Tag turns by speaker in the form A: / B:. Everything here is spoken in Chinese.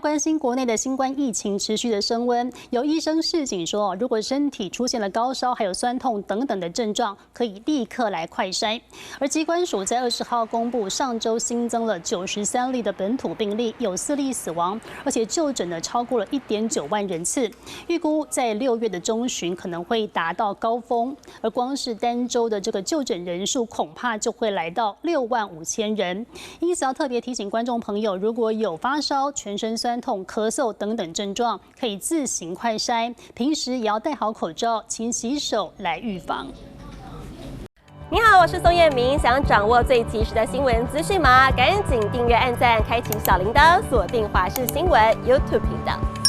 A: 关心国内的新冠疫情持续的升温，有医生示警说，如果身体出现了高烧、还有酸痛等等的症状，可以立刻来快筛。而疾管署在20号公布，上周新增了93例的本土病例，有4例死亡，而且就诊呢超过了1.9万人次。预估在6月的中旬可能会达到高峰，而光是单周的这个就诊人数恐怕就会来到6万5千人。因此要特别提醒观众朋友，如果有发烧、全身酸痛、咳嗽等等症状，可以自行快筛。平时也要戴好口罩、勤洗手来预防。
B: 你好，我是宋彦明。想掌握最及时的新闻资讯吗？赶紧订阅、按赞、开启小铃铛，锁定华视新闻 YouTube 频道。